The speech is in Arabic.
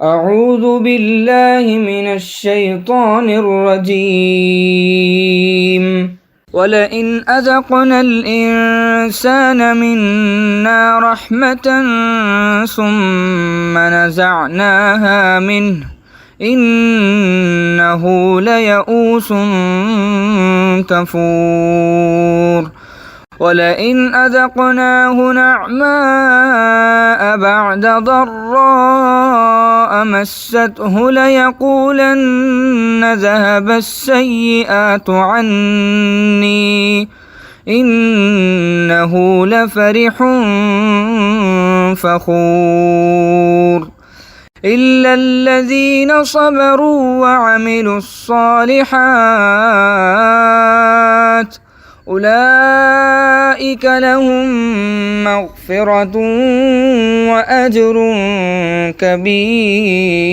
أعوذ بالله من الشيطان الرجيم. ولئن أذقنا الإنسان منا رحمة ثم نزعناها منه إنه ليئوس كفور. ولئن أذقناه نعماء بعد ضراء مسته ليقولن ذهب السيئات عني إنه لفرح فخور. إلا الذين صبروا وعملوا الصالحات أولئك لهم مغفرة وأجر كبير.